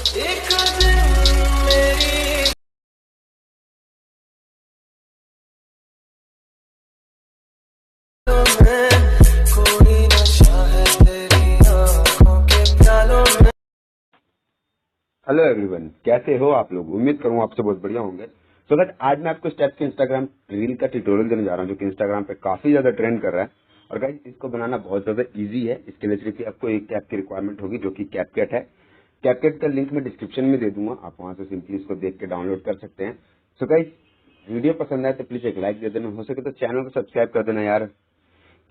एक दिन मेरी में कोई नशा है तेरी आंखों के प्यालों में। हेलो एवरीवन, कैसे हो आप लोग? उम्मीद करूँ आपसे बहुत बढ़िया होंगे। तो गाइस आज मैं आपको स्टेप के इंस्टाग्राम रील का ट्यूटोरियल देने जा रहा हूँ, जो कि इंस्टाग्राम पे काफी ज्यादा ट्रेंड कर रहा है। और गाइस इसको बनाना बहुत ज्यादा इजी है। इसके लिए सिर्फ आपको एक कैप की रिक्वायरमेंट होगी, जो कि कैपकट है। कैपकट का लिंक मैं डिस्क्रिप्शन में दे दूंगा, आप वहां से सिंपली इसको देख के डाउनलोड कर सकते हैं। सो गाइस वीडियो पसंद आए तो प्लीज एक लाइक दे देना, हो सके तो चैनल को सब्सक्राइब कर देना यार।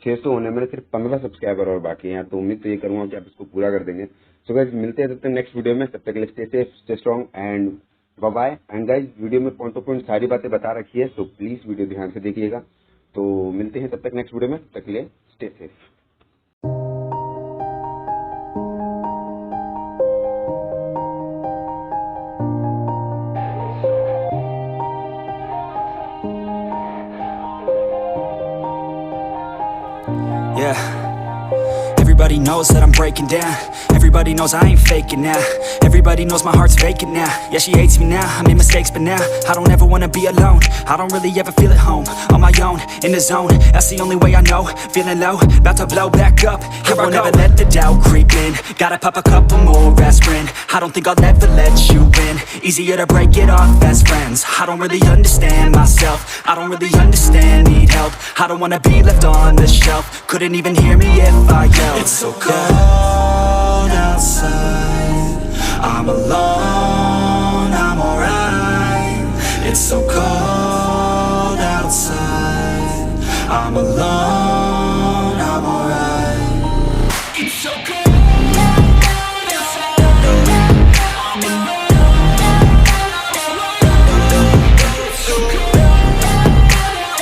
600 होने में सिर्फ 15 सब्सक्राइबर और बाकी हैं यार, तो उम्मीद तो ये करूंगा कि आप इसको पूरा कर देंगे। सो गाइस मिलते हैं तब तक नेक्स्ट वीडियो में, तब तक के लिए stay safe, stay strong and bye bye. And guys video में पॉइंट टू पॉइंट सारी बातें बता रखी है, तो प्लीज वीडियो ध्यान से देखिएगा। तो मिलते हैं तब तक नेक्स्ट वीडियो में, तब तक के लिए stay safe. Yeah, everybody knows that I'm breaking down. Everybody knows I ain't faking now. Everybody knows my heart's vacant now. Yeah, she hates me now, I made mistakes but now I don't ever wanna be alone. I don't really ever feel at home. On my own, in the zone, that's the only way I know. Feeling low, about to blow back up. Here I never let the doubt creep in. Gotta pop a couple more aspirin. I don't think I'll ever let you in. Easier to break it off best friends. I don't really understand myself. I don't really understand, need help. I don't wanna be left on the shelf. Couldn't even hear me if I yelled. It's so cold outside, I'm alone, I'm alright. It's so cold outside, I'm alone, I'm alright. It's so cold outside, I'm alone, it's so cold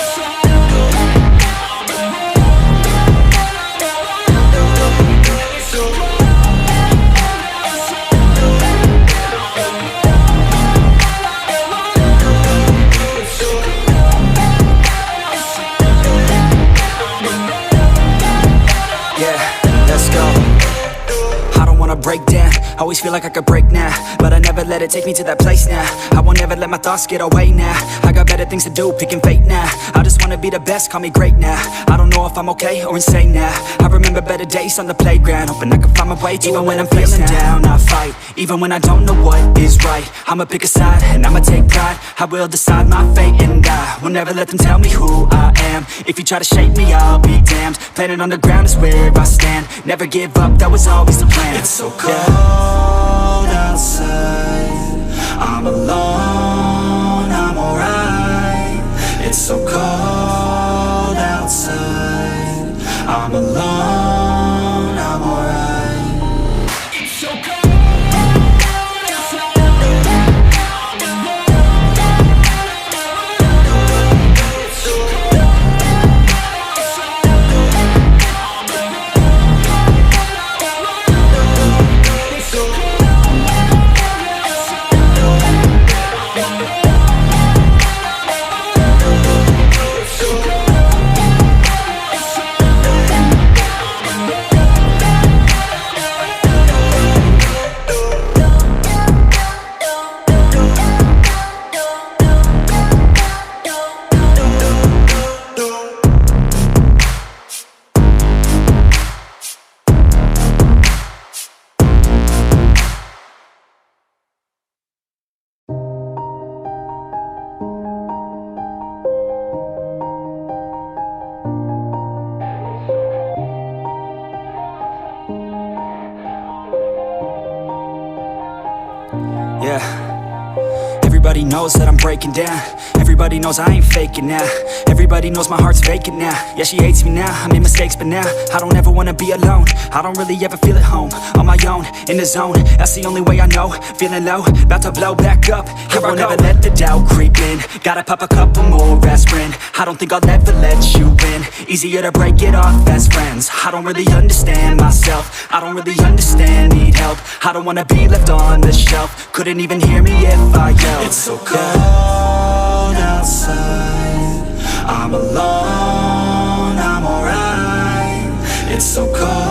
outside, I'm alone, it's so cold. Break down, always feel like I could break now, but I never let it take me to that place now. I won't ever let my thoughts get away now. I got better things to do, picking fate now. I just wanna be the best, call me great now. I don't know if I'm okay or insane now. I remember better days on the playground, hoping I can find my way even when I'm feeling down. I fight, even when I don't know what is right. I'ma pick a side, and I'ma take pride. I will decide my fate, and I will never let them tell me who I am. If you try to shape me, I'll be damned. Planet on the ground is where I stand. Never give up, that was always the plan. It's so cold outside, I'm alone, I'm alright. It's so cold outside, I'm alone, I'm alright. It's so cold outside, I'm alone, it's so cold outside, I'm alone, it's so cold. Yeah, everybody knows that I'm breaking down. Everybody knows I ain't faking now. Everybody knows my heart's vacant now. Yeah, she hates me now, I made mistakes but now I don't ever wanna be alone. I don't really ever feel at home. On my own, in the zone, that's the only way I know. Feeling low, about to blow back up. Here I never let the doubt creep in. Gotta pop a couple more aspirin. I don't think I'll ever let you in. Easier to break it off best friends. I don't really understand myself. I don't really understand, need help. I don't wanna be left on the shelf. Couldn't even hear me if I yelled. It's so cold outside, I'm alone, I'm alright. It's so cold